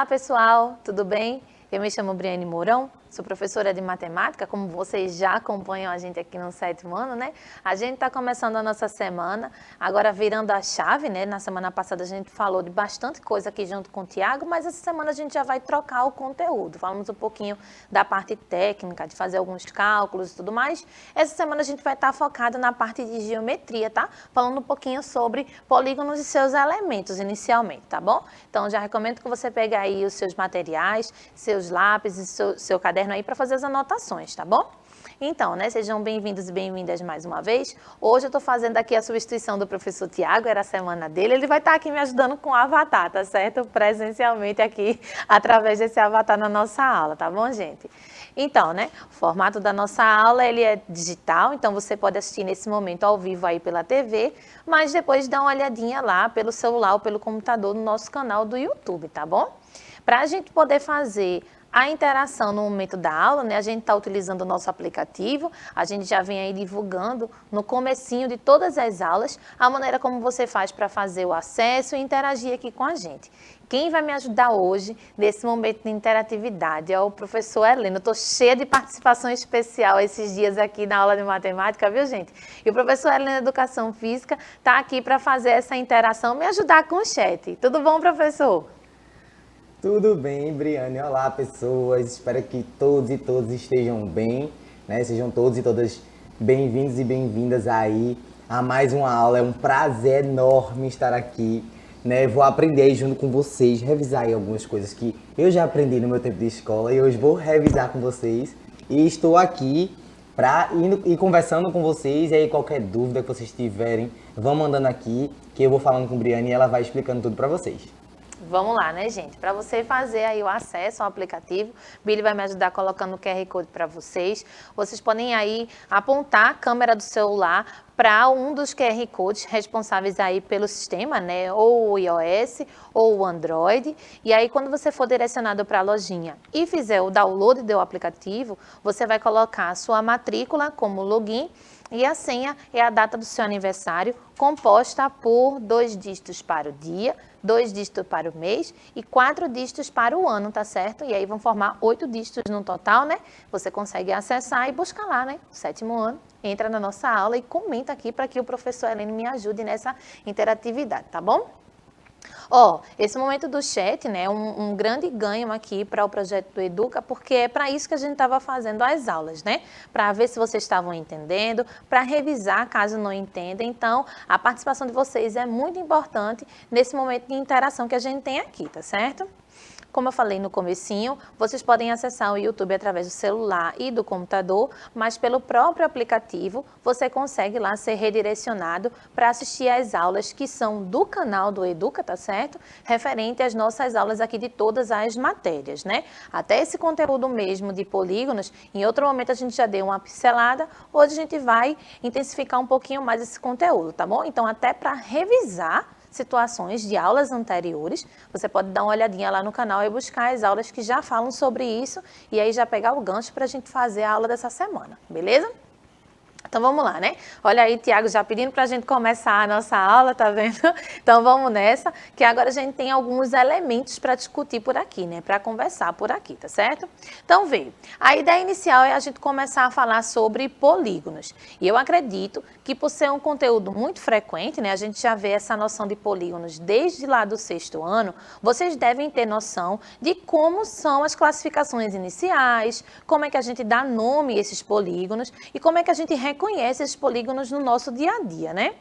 Olá pessoal, tudo bem? Eu me chamo Briane Mourão, sou professora de matemática, como vocês já acompanham a gente aqui no 7º ano, né? A gente está começando a nossa semana, agora virando a chave, né? Na semana passada a gente falou de bastante coisa aqui junto com o Tiago, mas essa semana a gente já vai trocar o conteúdo. Falamos um pouquinho da parte técnica, de fazer alguns cálculos e tudo mais. Essa semana a gente vai estar focada na parte de geometria, tá? Falando um pouquinho sobre polígonos e seus elementos inicialmente, tá bom? Então já recomendo que você pegue aí os seus materiais, seus lápis e seu caderno aí para fazer as anotações, tá bom? Então, né, sejam bem-vindos e bem-vindas mais uma vez. Hoje eu estou fazendo aqui a substituição do professor Tiago, era a semana dele. Ele vai estar aqui me ajudando com o avatar, tá certo? Presencialmente aqui, através desse avatar na nossa aula, tá bom, gente? Então, né, o formato da nossa aula, ele é digital, então você pode assistir nesse momento ao vivo aí pela TV, mas depois dá uma olhadinha lá pelo celular ou pelo computador no nosso canal do YouTube, tá bom? Para a gente poder fazer a interação no momento da aula, né, a gente está utilizando o nosso aplicativo, a gente já vem aí divulgando no comecinho de todas as aulas a maneira como você faz para fazer o acesso e interagir aqui com a gente. Quem vai me ajudar hoje nesse momento de interatividade é o professor Heleno. Eu estou cheia de participação especial esses dias aqui na aula de matemática, viu, gente? E o professor Heleno Educação Física está aqui para fazer essa interação, me ajudar com o chat. Tudo bom, professor? Tudo bem, Briane? Olá, pessoas. Espero que todos e todas estejam bem, né? Sejam todos e todas bem-vindos e bem-vindas aí a mais uma aula. É um prazer enorme estar aqui, né? Vou aprender aí junto com vocês, revisar aí algumas coisas que eu já aprendi no meu tempo de escola e hoje vou revisar com vocês. E estou aqui para ir conversando com vocês e aí qualquer dúvida que vocês tiverem, vão mandando aqui que eu vou falando com a Briane e ela vai explicando tudo para vocês. Vamos lá, né, gente? Para você fazer aí o acesso ao aplicativo, Billy vai me ajudar colocando o QR Code para vocês. Vocês podem aí apontar a câmera do celular para um dos QR Codes responsáveis aí pelo sistema, né? Ou o iOS ou o Android. E aí, quando você for direcionado para a lojinha e fizer o download do aplicativo, você vai colocar a sua matrícula como login. E a senha é a data do seu aniversário, composta por 2 dígitos para o dia, 2 dígitos para o mês e 4 dígitos para o ano, tá certo? E aí vão formar 8 dígitos no total, né? Você consegue acessar e buscar lá, né? O 7º ano, entra na nossa aula e comenta aqui para que o professor Heleno me ajude nessa interatividade, tá bom? Ó, esse momento do chat, né, um grande ganho aqui para o projeto do Educa, porque é para isso que a gente estava fazendo as aulas, né? Para ver se vocês estavam entendendo, para revisar caso não entenda. Então, a participação de vocês é muito importante nesse momento de interação que a gente tem aqui, tá certo? Como eu falei no comecinho, vocês podem acessar o YouTube através do celular e do computador, mas pelo próprio aplicativo você consegue lá ser redirecionado para assistir às aulas que são do canal do Educa, tá certo? Referente às nossas aulas aqui de todas as matérias, né? Até esse conteúdo mesmo de polígonos, em outro momento a gente já deu uma pincelada, hoje a gente vai intensificar um pouquinho mais esse conteúdo, tá bom? Então até para revisar situações de aulas anteriores, você pode dar uma olhadinha lá no canal e buscar as aulas que já falam sobre isso e aí já pegar o gancho para a gente fazer a aula dessa semana, beleza? Então vamos lá, né? Olha aí, Tiago já pedindo para a gente começar a nossa aula, tá vendo? Então vamos nessa, que agora a gente tem alguns elementos para discutir por aqui, né? Para conversar por aqui, tá certo? Então veio. A ideia inicial é a gente começar a falar sobre polígonos. E eu acredito que por ser um conteúdo muito frequente, né? A gente já vê essa noção de polígonos desde lá do 6º ano, vocês devem ter noção de como são as classificações iniciais, como é que a gente dá nome a esses polígonos e como é que a gente reconhece esses polígonos no nosso dia a dia, né?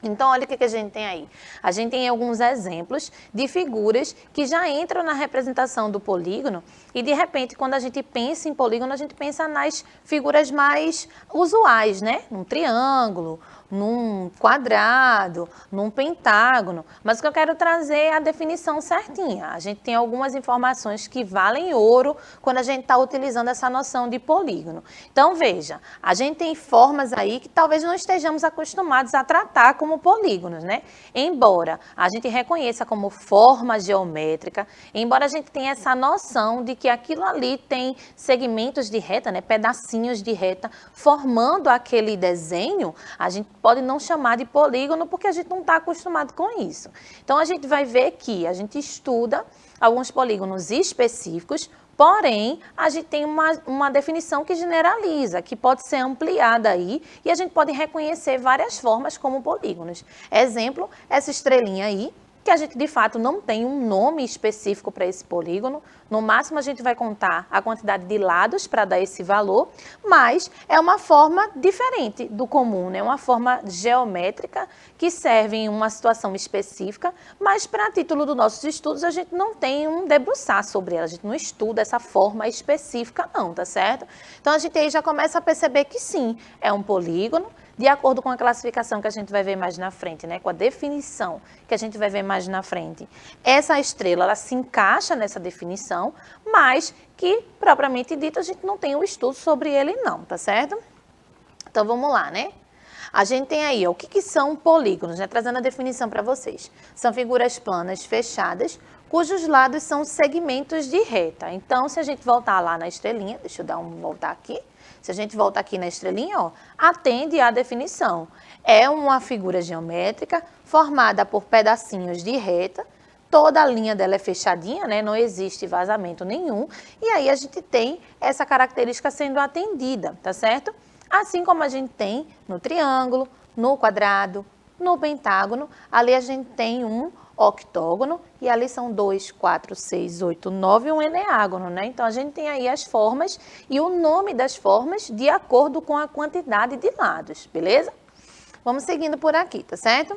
Então, olha o que a gente tem aí. A gente tem alguns exemplos de figuras que já entram na representação do polígono e, de repente, quando a gente pensa em polígono, a gente pensa nas figuras mais usuais, né? Num triângulo, num quadrado, num pentágono. Mas o que eu quero trazer é a definição certinha. A gente tem algumas informações que valem ouro quando a gente está utilizando essa noção de polígono. Então, veja, a gente tem formas aí que talvez não estejamos acostumados a tratar como como polígonos, né? Embora a gente reconheça como forma geométrica, embora a gente tenha essa noção de que aquilo ali tem segmentos de reta, né? Pedacinhos de reta formando aquele desenho, a gente pode não chamar de polígono porque a gente não está acostumado com isso. Então, a gente vai ver que a gente estuda alguns polígonos específicos, porém, a gente tem uma definição que generaliza, que pode ser ampliada aí, e a gente pode reconhecer várias formas como polígonos. Exemplo, essa estrelinha aí, que a gente de fato não tem um nome específico para esse polígono. No máximo a gente vai contar a quantidade de lados para dar esse valor, mas é uma forma diferente do comum, né? Uma forma geométrica que serve em uma situação específica, mas para título dos nossos estudos a gente não tem um debruçar sobre ela, a gente não estuda essa forma específica não, tá certo? Então a gente aí já começa a perceber que sim, é um polígono, de acordo com a classificação que a gente vai ver mais na frente, né? Com a definição que a gente vai ver mais na frente. Essa estrela, ela se encaixa nessa definição, mas que, propriamente dito, a gente não tem um estudo sobre ele não, tá certo? Então, vamos lá, né? A gente tem aí, ó, o que são polígonos, né? Trazendo a definição para vocês. São figuras planas fechadas, cujos lados são segmentos de reta. Então, se a gente voltar lá na estrelinha, deixa eu voltar aqui. Se a gente volta aqui na estrelinha, ó, atende à definição. É uma figura geométrica formada por pedacinhos de reta, toda a linha dela é fechadinha, né? Não existe vazamento nenhum, e aí a gente tem essa característica sendo atendida, tá certo? Assim como a gente tem no triângulo, no quadrado, no pentágono, ali a gente tem um octógono, e ali são 2, 4, 6, 8, 9 e um eneágono, né? Então, a gente tem aí as formas e o nome das formas de acordo com a quantidade de lados, beleza? Vamos seguindo por aqui, tá certo?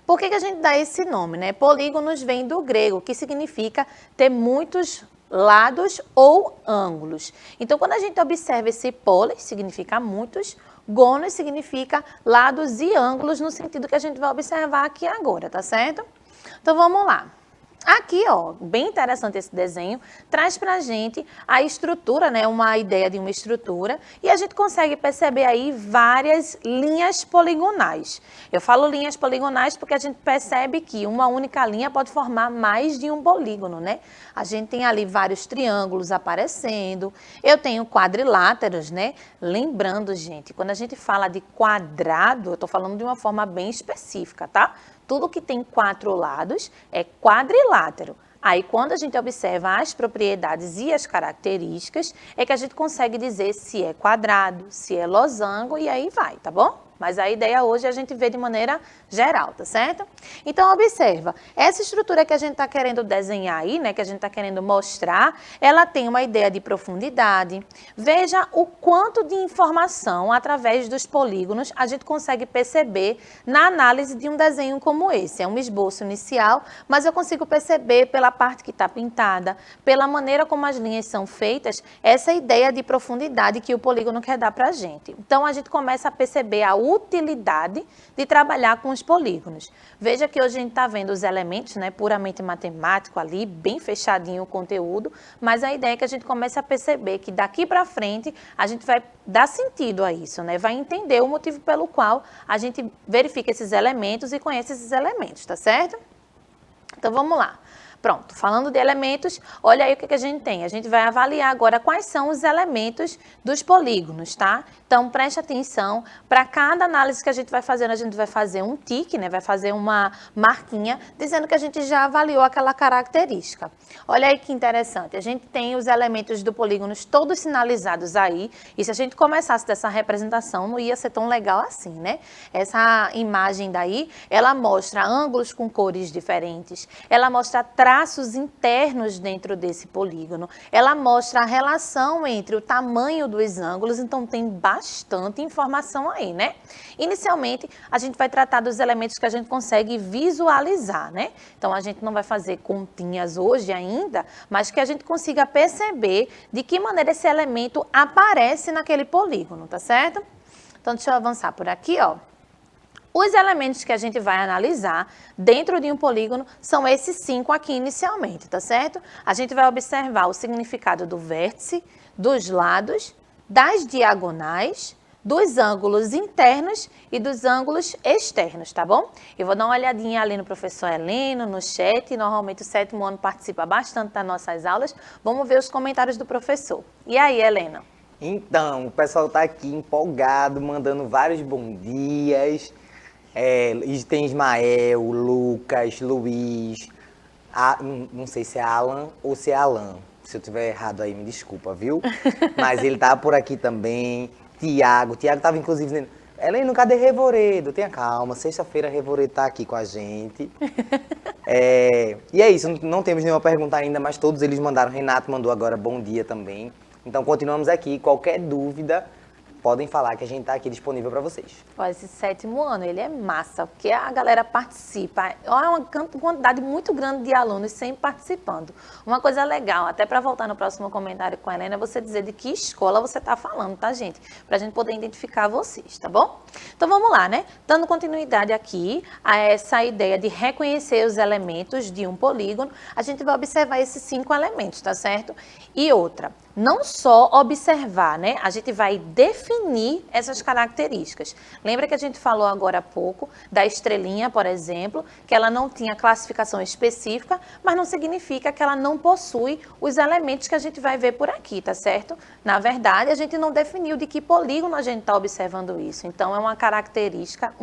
Por que a gente dá esse nome, né? Polígonos vem do grego, que significa ter muitos lados ou ângulos. Então, quando a gente observa esse polis, significa muitos, gonos significa lados e ângulos, no sentido que a gente vai observar aqui agora, tá certo? Então, vamos lá. Aqui, ó, bem interessante esse desenho, traz pra gente a estrutura, né, uma ideia de uma estrutura, e a gente consegue perceber aí várias linhas poligonais. Eu falo linhas poligonais porque a gente percebe que uma única linha pode formar mais de um polígono, né? A gente tem ali vários triângulos aparecendo, eu tenho quadriláteros, né? Lembrando, gente, quando a gente fala de quadrado, eu tô falando de uma forma bem específica, tá? Tudo que tem 4 lados é quadrilátero. Aí, quando a gente observa as propriedades e as características, é que a gente consegue dizer se é quadrado, se é losango, e aí vai, tá bom? Mas a ideia hoje é a gente ver de maneira geral, tá certo? Então, observa, essa estrutura que a gente está querendo desenhar aí, né, que a gente está querendo mostrar, ela tem uma ideia de profundidade. Veja o quanto de informação, através dos polígonos, a gente consegue perceber na análise de um desenho como esse. É um esboço inicial, mas eu consigo perceber pela parte que está pintada, pela maneira como as linhas são feitas, essa ideia de profundidade que o polígono quer dar para a gente. Então, a gente começa a perceber a utilidade de trabalhar com os polígonos. Veja que hoje a gente está vendo os elementos, né, puramente matemático ali, bem fechadinho o conteúdo, mas a ideia é que a gente comece a perceber que daqui para frente a gente vai dar sentido a isso, né, vai entender o motivo pelo qual a gente verifica esses elementos e conhece esses elementos, tá certo? Então, vamos lá. Pronto, falando de elementos, olha aí o que a gente tem. A gente vai avaliar agora quais são os elementos dos polígonos, tá? Então, preste atenção, para cada análise que a gente vai fazendo, a gente vai fazer um tique, né? Vai fazer uma marquinha, dizendo que a gente já avaliou aquela característica. Olha aí que interessante, a gente tem os elementos do polígono todos sinalizados aí, e se a gente começasse dessa representação, não ia ser tão legal assim, né? Essa imagem daí, ela mostra ângulos com cores diferentes, ela mostra traços internos dentro desse polígono, ela mostra a relação entre o tamanho dos ângulos, então tem bastante informação aí, né? Inicialmente, a gente vai tratar dos elementos que a gente consegue visualizar, né? Então, a gente não vai fazer continhas hoje ainda, mas que a gente consiga perceber de que maneira esse elemento aparece naquele polígono, tá certo? Então, deixa eu avançar por aqui, ó. Os elementos que a gente vai analisar dentro de um polígono são esses 5 aqui inicialmente, tá certo? A gente vai observar o significado do vértice, dos lados, das diagonais, dos ângulos internos e dos ângulos externos, tá bom? Eu vou dar uma olhadinha ali no professor Heleno, no chat. Normalmente o 7º ano participa bastante das nossas aulas. Vamos ver os comentários do professor. E aí, Helena? Então, o pessoal tá aqui empolgado, mandando vários bom dias. Tem Ismael, Lucas, Luiz, não sei se é Alan ou se é Alan. Se eu tiver errado aí, me desculpa, viu? Mas ele tá por aqui também. Tiago tava inclusive dizendo, Helena, cadê Revoredo? Tenha calma, sexta-feira Revoredo tá aqui com a gente. E é isso, não temos nenhuma pergunta ainda, mas todos eles mandaram. Renato mandou agora bom dia também. Então continuamos aqui, qualquer dúvida, podem falar que a gente está aqui disponível para vocês. Esse 7º ano, ele é massa, porque a galera participa. É uma quantidade muito grande de alunos sempre participando. Uma coisa legal, até para voltar no próximo comentário com a Helena, é você dizer de que escola você está falando, tá, gente? Para a gente poder identificar vocês, tá bom? Então vamos lá, né? Dando continuidade aqui a essa ideia de reconhecer os elementos de um polígono, a gente vai observar esses 5 elementos, tá certo? E outra, não só observar, né? A gente vai definir essas características. Lembra que a gente falou agora há pouco da estrelinha, por exemplo, que ela não tinha classificação específica, mas não significa que ela não possui os elementos que a gente vai ver por aqui, tá certo? Na verdade, a gente não definiu de que polígono a gente está observando isso. Então, é uma característica,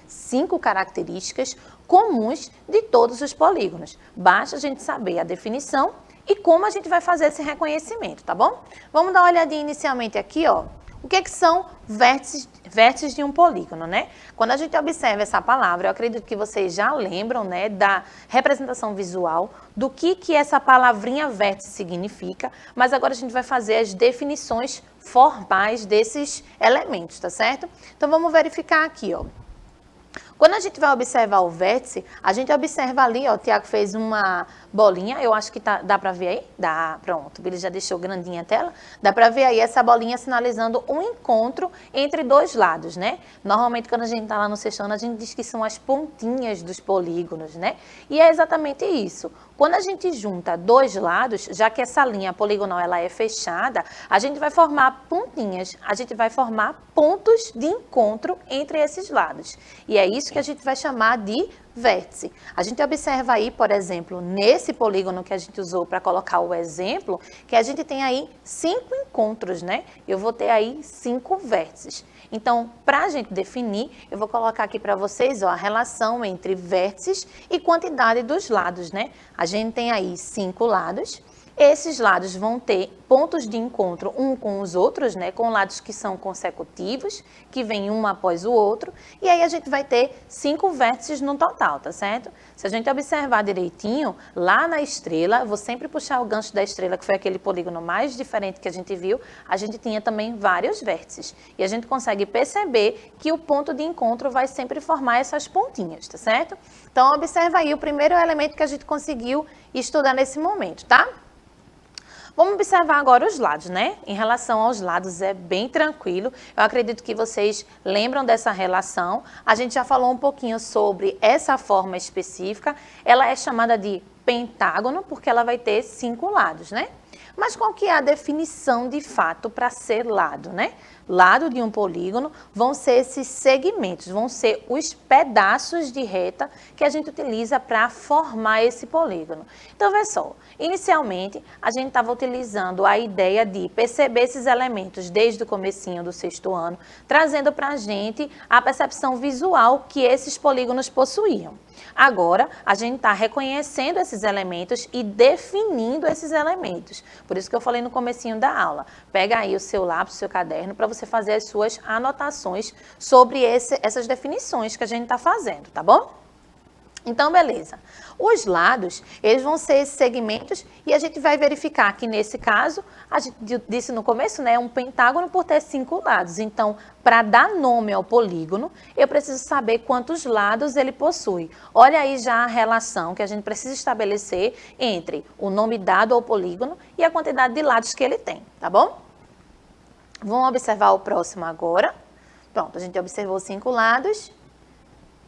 5 características comuns de todos os polígonos. Basta a gente saber a definição e como a gente vai fazer esse reconhecimento, tá bom? Vamos dar uma olhadinha inicialmente aqui, ó. O que são vértices de um polígono, né? Quando a gente observa essa palavra, eu acredito que vocês já lembram, né, da representação visual, do que essa palavrinha vértice significa, mas agora a gente vai fazer as definições formais desses elementos, tá certo? Então vamos verificar aqui, ó. Quando a gente vai observar o vértice, a gente observa ali, ó, o Tiago fez uma bolinha, eu acho que dá para ver aí? Dá, pronto, o Billy já deixou grandinha a tela. Dá para ver aí essa bolinha sinalizando um encontro entre 2 lados, né? Normalmente, quando a gente está lá no sexto ano, a gente diz que são as pontinhas dos polígonos, né? E é exatamente isso. Quando a gente junta 2 lados, já que essa linha poligonal ela é fechada, a gente vai formar pontinhas, a gente vai formar pontos de encontro entre esses lados. E é isso que a gente vai chamar de vértice. A gente observa aí, por exemplo, nesse polígono que a gente usou para colocar o exemplo, que a gente tem aí 5 encontros, né? Eu vou ter aí 5 vértices. Então, para a gente definir, eu vou colocar aqui para vocês, ó, a relação entre vértices e quantidade dos lados, né? A gente tem aí 5 lados. Esses lados vão ter pontos de encontro um com os outros, né? Com lados que são consecutivos, que vêm um após o outro. E aí a gente vai ter 5 vértices no total, tá certo? Se a gente observar direitinho, lá na estrela, eu vou sempre puxar o gancho da estrela, que foi aquele polígono mais diferente que a gente viu, a gente tinha também vários vértices. E a gente consegue perceber que o ponto de encontro vai sempre formar essas pontinhas, tá certo? Então, observa aí o primeiro elemento que a gente conseguiu estudar nesse momento, tá? Vamos observar agora os lados, né? Em relação aos lados é bem tranquilo. Eu acredito que vocês lembram dessa relação. A gente já falou um pouquinho sobre essa forma específica. Ela é chamada de pentágono porque ela vai ter 5 lados, né? Mas qual que é a definição de fato para ser lado, né? Lado de um polígono vão ser esses segmentos, vão ser os pedaços de reta que a gente utiliza para formar esse polígono. Então, vê só, inicialmente a gente estava utilizando a ideia de perceber esses elementos desde o comecinho do sexto ano, trazendo para a gente a percepção visual que esses polígonos possuíam. Agora, a gente está reconhecendo esses elementos e definindo esses elementos. Por isso que eu falei no comecinho da aula. Pega aí o seu lápis, o seu caderno, para você fazer as suas anotações sobre essas definições que a gente está fazendo, tá bom? Então, beleza. Os lados, eles vão ser esses segmentos e a gente vai verificar que nesse caso, a gente disse no começo, né, um pentágono por ter 5 lados. Então, para dar nome ao polígono, eu preciso saber quantos lados ele possui. Olha aí já a relação que a gente precisa estabelecer entre o nome dado ao polígono e a quantidade de lados que ele tem, tá bom? Vamos observar o próximo agora. Pronto, a gente observou 5 lados.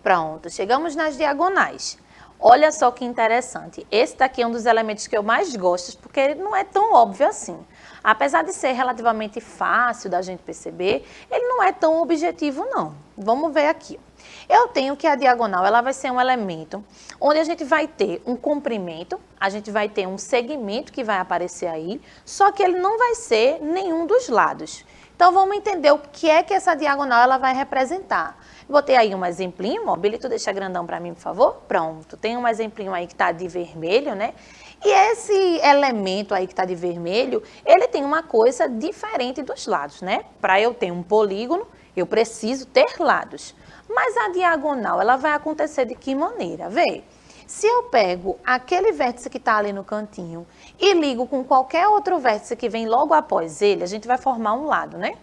Pronto, chegamos nas diagonais. Olha só que interessante. Esse daqui é um dos elementos que eu mais gosto, porque ele não é tão óbvio assim. Apesar de ser relativamente fácil da gente perceber, ele não é tão objetivo não. Vamos ver aqui. Eu tenho que a diagonal ela vai ser um elemento onde a gente vai ter um comprimento, a gente vai ter um segmento que vai aparecer aí, só que ele não vai ser nenhum dos lados. Então vamos entender o que é que essa diagonal ela vai representar. Botei aí um exemplinho, ó, Billy, tu deixa grandão para mim, por favor? Pronto, tem um exemplinho aí que está de vermelho, né? E esse elemento aí que está de vermelho, ele tem uma coisa diferente dos lados, né? Para eu ter um polígono, eu preciso ter lados. Mas a diagonal, ela vai acontecer de que maneira? Vê, se eu pego aquele vértice que está ali no cantinho e ligo com qualquer outro vértice que vem logo após ele, a gente vai formar um lado, né?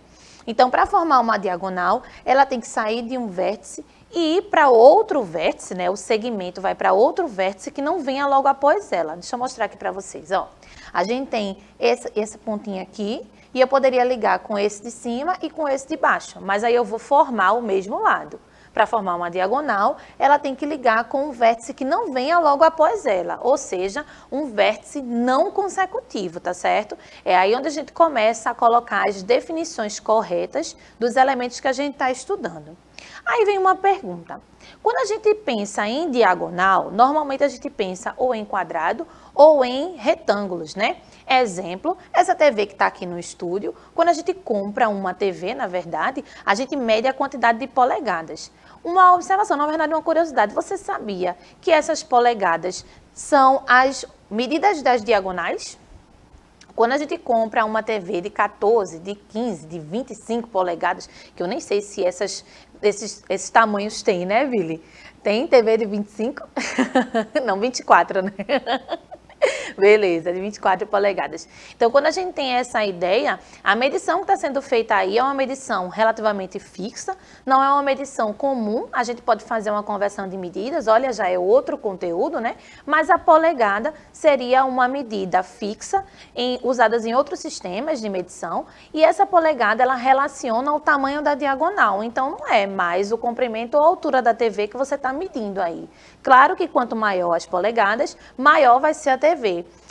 Então, para formar uma diagonal, ela tem que sair de um vértice e ir para outro vértice, né? O segmento vai para outro vértice que não venha logo após ela. Deixa eu mostrar aqui para vocês, ó. A gente tem esse pontinho aqui e eu poderia ligar com esse de cima e com esse de baixo, mas aí eu vou formar o mesmo lado. Para formar uma diagonal, ela tem que ligar com um vértice que não venha logo após ela, ou seja, um vértice não consecutivo, tá certo? É aí onde a gente começa a colocar as definições corretas dos elementos que a gente está estudando. Aí vem uma pergunta. Quando a gente pensa em diagonal, normalmente a gente pensa ou em quadrado ou em retângulos, né? Exemplo, essa TV que está aqui no estúdio, quando a gente compra uma TV, na verdade, a gente mede a quantidade de polegadas. Uma observação, na verdade, uma curiosidade. Você sabia que essas polegadas são as medidas das diagonais? Quando a gente compra uma TV de 14, de 15, de 25 polegadas, que eu nem sei se esses tamanhos tem, né, Billy? Tem TV de 25? Não, 24, né? Beleza, de 24 polegadas. Então, quando a gente tem essa ideia, a medição que está sendo feita aí é uma medição relativamente fixa, não é uma medição comum, a gente pode fazer uma conversão de medidas, olha, já é outro conteúdo, né? Mas a polegada seria uma medida fixa, usada em outros sistemas de medição, e essa polegada, ela relaciona o tamanho da diagonal, então não é mais o comprimento ou a altura da TV que você está medindo aí. Claro que quanto maior as polegadas, maior vai ser a TV.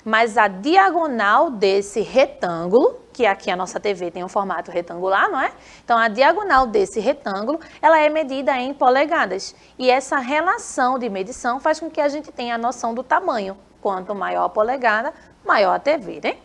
Mas a diagonal desse retângulo, que aqui a nossa TV tem um formato retangular, não é? Então, a diagonal desse retângulo, ela é medida em polegadas. E essa relação de medição faz com que a gente tenha a noção do tamanho. Quanto maior a polegada, maior a TV, né?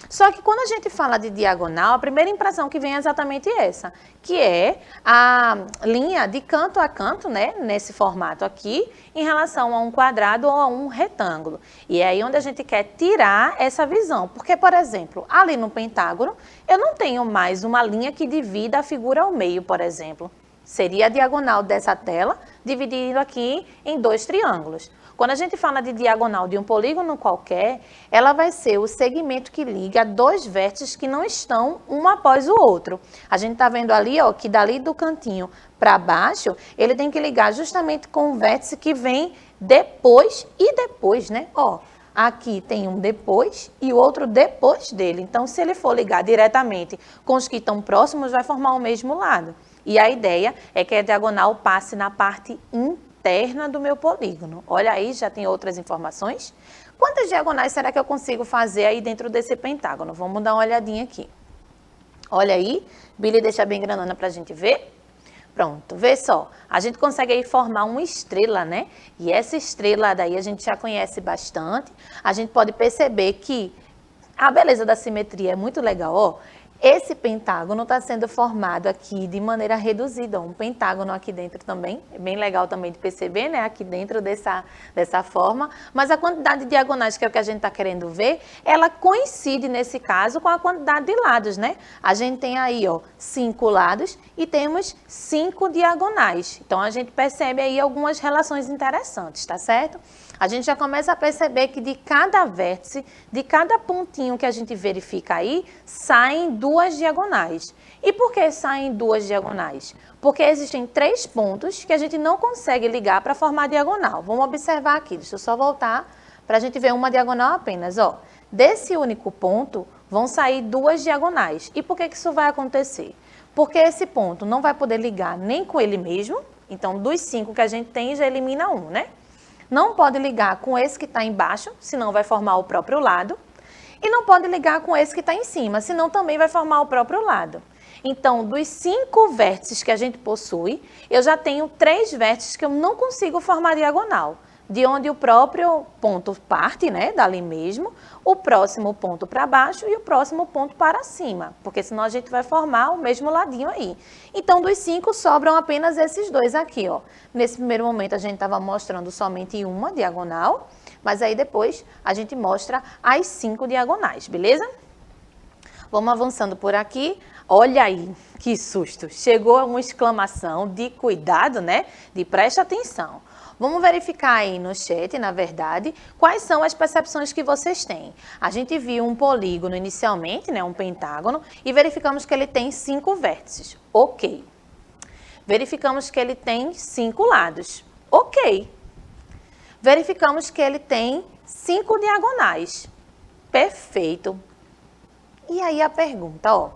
Só que quando a gente fala de diagonal, a primeira impressão que vem é exatamente essa, que é a linha de canto a canto, né, nesse formato aqui, em relação a um quadrado ou a um retângulo. E é aí onde a gente quer tirar essa visão. Porque, por exemplo, ali no pentágono, eu não tenho mais uma linha que divida a figura ao meio, por exemplo. Seria a diagonal dessa tela, dividido aqui em dois triângulos. Quando a gente fala de diagonal de um polígono qualquer, ela vai ser o segmento que liga dois vértices que não estão um após o outro. A gente está vendo ali, ó, que dali do cantinho para baixo, ele tem que ligar justamente com o vértice que vem depois e depois, né? Ó, aqui tem um depois e o outro depois dele. Então, se ele for ligar diretamente com os que estão próximos, vai formar o mesmo lado. E a ideia é que a diagonal passe na parte interna do meu polígono. Olha aí, já tem outras informações. Quantas diagonais será que eu consigo fazer aí dentro desse pentágono? Vamos dar uma olhadinha aqui. Olha aí, Billy deixa bem grandona para a gente ver. Pronto, vê só, a gente consegue aí formar uma estrela, né? E essa estrela daí a gente já conhece bastante. A gente pode perceber que a beleza da simetria é muito legal, ó. Esse pentágono está sendo formado aqui de maneira reduzida, um pentágono aqui dentro também, é bem legal também de perceber, né, aqui dentro dessa forma, mas a quantidade de diagonais, que é o que a gente está querendo ver, ela coincide nesse caso com a quantidade de lados, né? A gente tem aí, ó, 5 lados e temos 5 diagonais, então a gente percebe aí algumas relações interessantes, tá certo? A gente já começa a perceber que de cada vértice, de cada pontinho que a gente verifica aí, saem duas diagonais. E por que saem duas diagonais? Porque existem 3 pontos que a gente não consegue ligar para formar diagonal. Vamos observar aqui, deixa eu só voltar para a gente ver uma diagonal apenas. Ó, desse único ponto vão sair 2 diagonais. E por que isso vai acontecer? Porque esse ponto não vai poder ligar nem com ele mesmo, então dos 5 que a gente tem já elimina um, né? Não pode ligar com esse que está embaixo, senão vai formar o próprio lado. E não pode ligar com esse que está em cima, senão também vai formar o próprio lado. Então, dos 5 vértices que a gente possui, eu já tenho 3 vértices que eu não consigo formar diagonal. De onde o próprio ponto parte, né, dali mesmo, o próximo ponto para baixo e o próximo ponto para cima, porque senão a gente vai formar o mesmo ladinho aí. Então, dos 5, sobram apenas esses 2 aqui, ó. Nesse primeiro momento, a gente estava mostrando somente uma diagonal, mas aí depois a gente mostra as 5 diagonais, beleza? Vamos avançando por aqui. Olha aí, que susto! Chegou uma exclamação de cuidado, né? De preste atenção. Vamos verificar aí no chat, na verdade, quais são as percepções que vocês têm. A gente viu um polígono inicialmente, né, um pentágono, e verificamos que ele tem 5 vértices. Ok. Verificamos que ele tem 5 lados. Ok. Verificamos que ele tem 5 diagonais. Perfeito. E aí a pergunta, ó.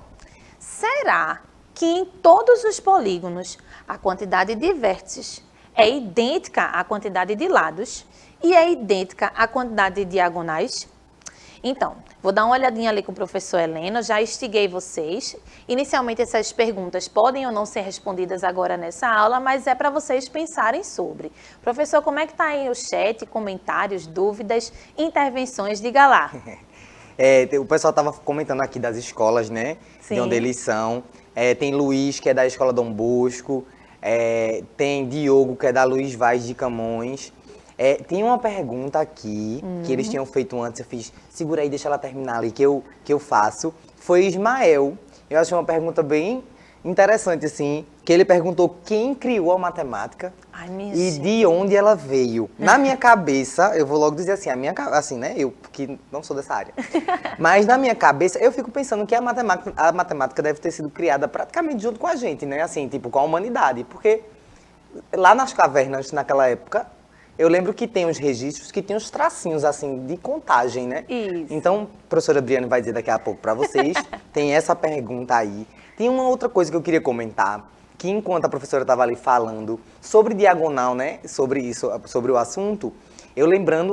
Será que em todos os polígonos a quantidade de vértices é idêntica à quantidade de lados e é idêntica à quantidade de diagonais? Então, vou dar uma olhadinha ali com o professor Heleno, já instiguei vocês. Inicialmente essas perguntas podem ou não ser respondidas agora nessa aula, mas é para vocês pensarem sobre. Professor, como é que está aí o chat, comentários, dúvidas, intervenções? Diga lá. O pessoal estava comentando aqui das escolas, né? Sim. De onde eles são. Tem Luiz, que é da Escola Dom Bosco. Tem Diogo, que é da Luiz Vaz de Camões. Tem uma pergunta aqui, que eles tinham feito antes, eu fiz, segura aí, deixa ela terminar ali, que eu faço. Foi Ismael. Eu achei uma pergunta bem interessante, assim, que ele perguntou quem criou a matemática. Ai, minha e gente. de onde ela veio. Na minha cabeça, eu vou logo dizer assim, assim, né? Eu, que não sou dessa área. Mas na minha cabeça, eu fico pensando que a matemática deve ter sido criada praticamente junto com a gente, né? Assim, tipo, com a humanidade. Porque lá nas cavernas, naquela época, eu lembro que tem uns registros que tem uns tracinhos, assim, de contagem, né? Isso. Então, a professora Briane vai dizer daqui a pouco para vocês. Tem essa pergunta aí. Tem uma outra coisa que eu queria comentar, que enquanto a professora estava ali falando sobre diagonal, né, sobre isso, sobre o assunto, eu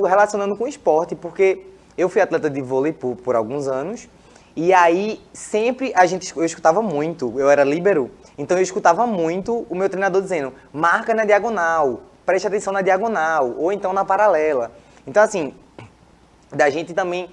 relacionando com o esporte, porque eu fui atleta de vôlei por alguns anos, e aí sempre eu escutava muito, eu era líbero, então eu escutava muito o meu treinador dizendo, marca na diagonal, preste atenção na diagonal, ou então na paralela. Então assim, da gente também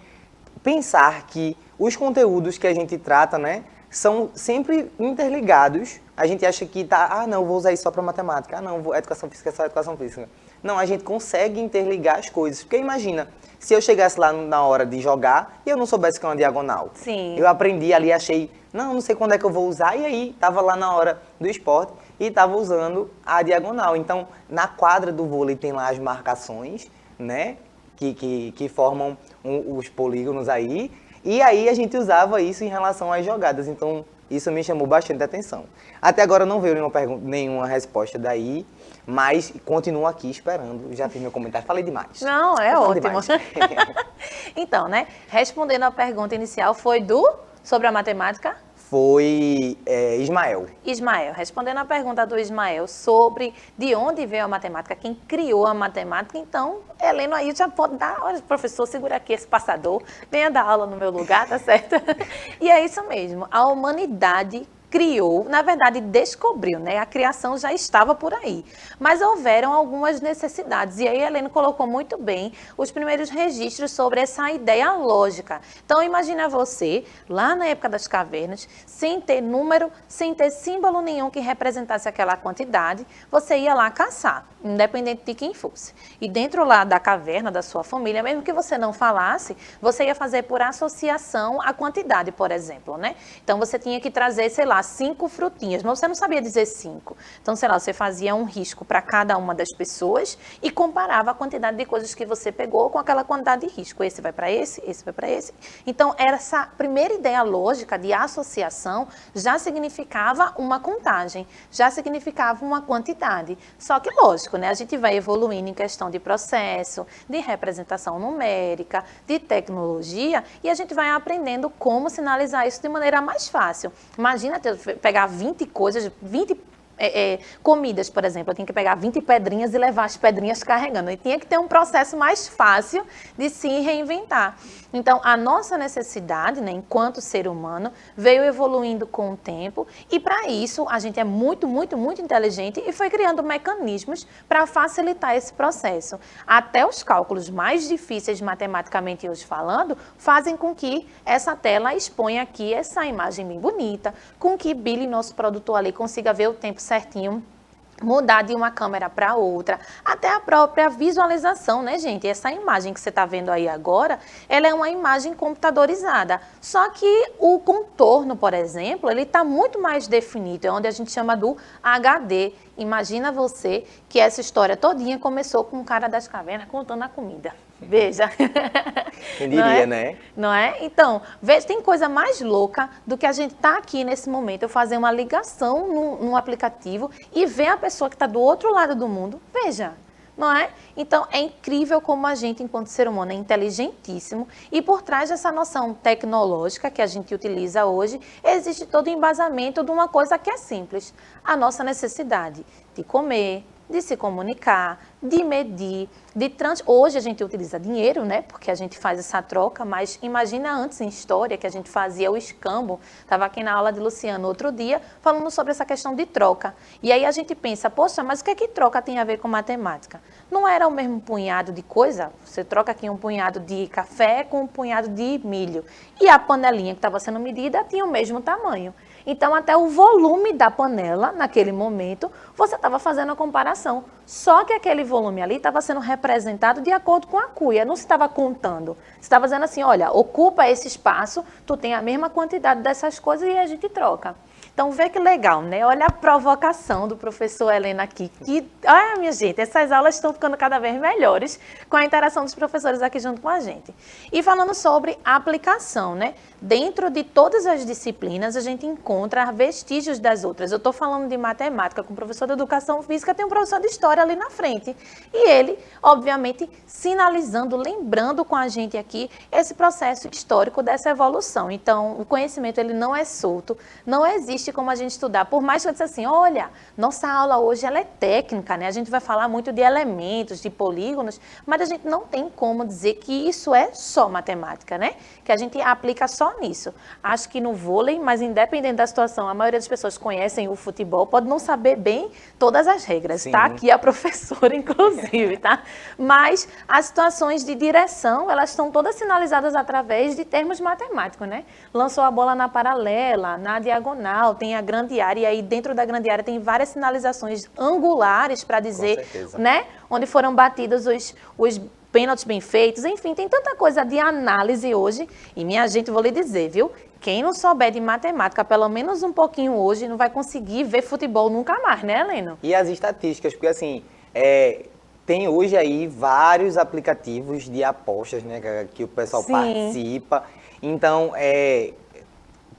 pensar que os conteúdos que a gente trata, né, são sempre interligados. A gente acha que não, vou usar isso só para matemática. Não, educação física é só educação física. Não, a gente consegue interligar as coisas. Porque imagina, se eu chegasse lá na hora de jogar e eu não soubesse que é uma diagonal. Sim. Eu aprendi ali, achei, não sei quando é que eu vou usar. E aí, estava lá na hora do esporte e estava usando a diagonal. Então, na quadra do vôlei tem lá as marcações, né, que formam os polígonos aí. E aí a gente usava isso em relação às jogadas, então isso me chamou bastante atenção. Até agora não veio nenhuma resposta daí, mas continuo aqui esperando. Já fiz meu comentário, falei demais. Não, é ótimo. Então, né, respondendo a pergunta inicial, foi sobre a matemática? Foi Ismael. Ismael, respondendo a pergunta do Ismael sobre de onde veio a matemática, quem criou a matemática, então, Heleno aí já pode dar, olha, professor, segura aqui esse passador, venha dar aula no meu lugar, tá certo? E é isso mesmo, a humanidade criou, na verdade descobriu, né? A criação já estava por aí, mas houveram algumas necessidades, e aí Heleno colocou muito bem os primeiros registros sobre essa ideia lógica. Então imagina você, lá na época das cavernas, sem ter número, sem ter símbolo nenhum que representasse aquela quantidade, você ia lá caçar, independente de quem fosse. E dentro lá da caverna da sua família, mesmo que você não falasse, você ia fazer por associação a quantidade, por exemplo, né? Então você tinha que trazer, sei lá, 5 frutinhas, mas você não sabia dizer 5. Então, sei lá, você fazia um risco para cada uma das pessoas e comparava a quantidade de coisas que você pegou com aquela quantidade de risco. Esse vai para esse vai para esse. Então, essa primeira ideia lógica de associação já significava uma contagem, já significava uma quantidade. Só que, lógico, né, a gente vai evoluindo em questão de processo, de representação numérica, de tecnologia, e a gente vai aprendendo como sinalizar isso de maneira mais fácil. Imagina pegar 20 coisas, 20 comidas, por exemplo, eu tinha que pegar 20 pedrinhas e levar as pedrinhas carregando. E tinha que ter um processo mais fácil de se reinventar. Então, a nossa necessidade, né, enquanto ser humano, veio evoluindo com o tempo e, para isso, a gente é muito, muito, muito inteligente e foi criando mecanismos para facilitar esse processo. Até os cálculos mais difíceis, matematicamente hoje falando, fazem com que essa tela exponha aqui essa imagem bem bonita, com que Billy, nosso produtor ali, consiga ver o tempo certinho, mudar de uma câmera para outra, até a própria visualização, né, gente? Essa imagem que você está vendo aí agora, ela é uma imagem computadorizada. Só que o contorno, por exemplo, ele está muito mais definido, é onde a gente chama do HD. Imagina você que essa história todinha começou com o cara das cavernas contando a comida. Veja. Quem diria, né? Não é? Então, veja, tem coisa mais louca do que a gente tá aqui nesse momento, eu fazer uma ligação num aplicativo e ver a pessoa que está do outro lado do mundo. Veja, não é? Então, é incrível como a gente, enquanto ser humano, é inteligentíssimo e por trás dessa noção tecnológica que a gente utiliza hoje, existe todo o embasamento de uma coisa que é simples, a nossa necessidade de comer, de se comunicar, de medir, Hoje a gente utiliza dinheiro, né? Porque a gente faz essa troca, mas imagina antes em história que a gente fazia o escambo. Estava aqui na aula de Luciano outro dia falando sobre essa questão de troca. E aí a gente pensa, poxa, mas o que é que troca tem a ver com matemática? Não era o mesmo punhado de coisa? Você troca aqui um punhado de café com um punhado de milho. E a panelinha que estava sendo medida tinha o mesmo tamanho. Então, até o volume da panela, naquele momento, você estava fazendo a comparação. Só que aquele volume ali estava sendo representado de acordo com a cuia, não se estava contando. Você estava dizendo assim, olha, ocupa esse espaço, tu tem a mesma quantidade dessas coisas e a gente troca. Então, vê que legal, né? Olha a provocação do professor Helena aqui. Olha, minha gente, essas aulas estão ficando cada vez melhores com a interação dos professores aqui junto com a gente. E falando sobre a aplicação, né? Dentro de todas as disciplinas, a gente encontra vestígios das outras. Eu estou falando de matemática com o professor de educação física, tem um professor de história ali na frente. E ele, obviamente, sinalizando, lembrando com a gente aqui esse processo histórico dessa evolução. Então, o conhecimento, ele não é solto, não existe como a gente estudar. Por mais que eu disse assim, olha, nossa aula hoje ela é técnica, né? A gente vai falar muito de elementos, de polígonos, mas a gente não tem como dizer que isso é só matemática, né? Que a gente aplica só nisso. Acho que no vôlei, mas independente da situação, a maioria das pessoas conhecem o futebol, pode não saber bem todas as regras, Sim. tá? Aqui a professora, inclusive, tá? Mas as situações de direção, elas estão todas sinalizadas através de termos matemáticos, né? Lançou a bola na paralela, na diagonal, tem a grande área, e aí dentro da grande área tem várias sinalizações angulares para dizer, né? Onde foram batidos os pênaltis bem feitos, enfim, tem tanta coisa de análise hoje. E minha gente, vou lhe dizer, viu? Quem não souber de matemática, pelo menos um pouquinho hoje, não vai conseguir ver futebol nunca mais, né, Heleno? E as estatísticas, porque assim, tem hoje aí vários aplicativos de apostas, né, que o pessoal Sim. participa. Então,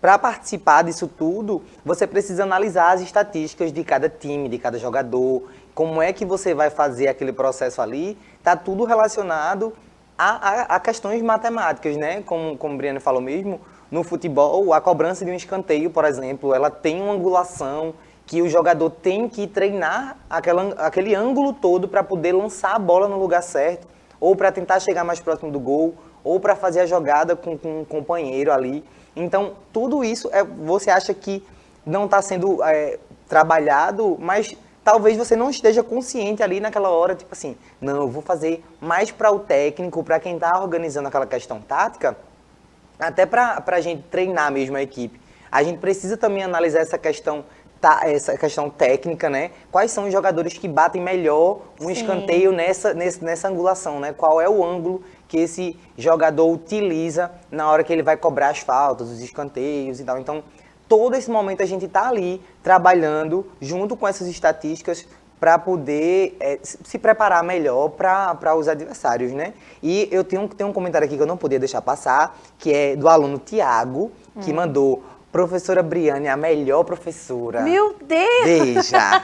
para participar disso tudo, você precisa analisar as estatísticas de cada time, de cada jogador, como é que você vai fazer aquele processo ali, tá tudo relacionado a questões matemáticas, né? Como o Briane falou mesmo, no futebol, a cobrança de um escanteio, por exemplo, ela tem uma angulação que o jogador tem que treinar aquele ângulo todo para poder lançar a bola no lugar certo, ou para tentar chegar mais próximo do gol, ou para fazer a jogada com um companheiro ali. Então, tudo isso você acha que não está sendo trabalhado, mas talvez você não esteja consciente ali naquela hora, tipo assim, não, eu vou fazer mais para o técnico, para quem está organizando aquela questão tática, até para a gente treinar mesmo a equipe. A gente precisa também analisar essa questão técnica, né? Quais são os jogadores que batem melhor um escanteio nessa angulação, né? Qual é o ângulo que esse jogador utiliza na hora que ele vai cobrar as faltas, os escanteios e tal. Então, todo esse momento a gente está ali trabalhando junto com essas estatísticas para poder se preparar melhor para os adversários, né? E eu tenho um comentário aqui que eu não podia deixar passar, que é do aluno Tiago, que mandou: professora Briane, a melhor professora. Meu Deus! Veja!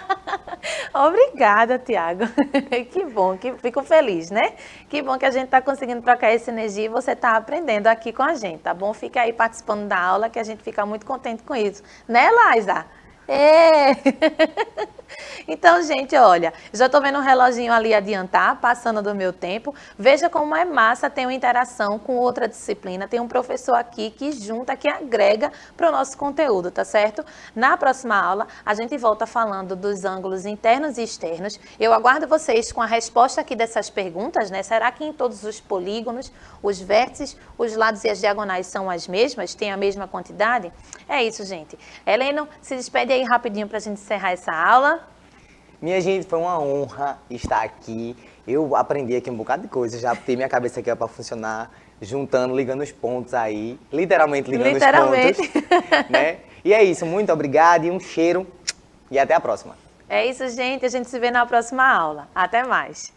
Obrigada, Tiago. Que bom, que fico feliz, né? Que bom que a gente está conseguindo trocar essa energia e você está aprendendo aqui com a gente, tá bom? Fica aí participando da aula que a gente fica muito contente com isso. Né, Laisa? É! Então, gente, olha, já estou vendo um reloginho ali adiantar, passando do meu tempo. Veja como é massa ter uma interação com outra disciplina. Tem um professor aqui que junta, que agrega para o nosso conteúdo, tá certo? Na próxima aula, a gente volta falando dos ângulos internos e externos. Eu aguardo vocês com a resposta aqui dessas perguntas, né? Será que em todos os polígonos, os vértices, os lados e as diagonais são as mesmas? Tem a mesma quantidade? É isso, gente. Heleno, se despede aí rapidinho para a gente encerrar essa aula. Minha gente, foi uma honra estar aqui. Eu aprendi aqui um bocado de coisa, já botei minha cabeça aqui para funcionar, juntando, ligando os pontos aí, literalmente ligando os pontos, né? E é isso, muito obrigado e um cheiro e até a próxima. É isso, gente. A gente se vê na próxima aula. Até mais.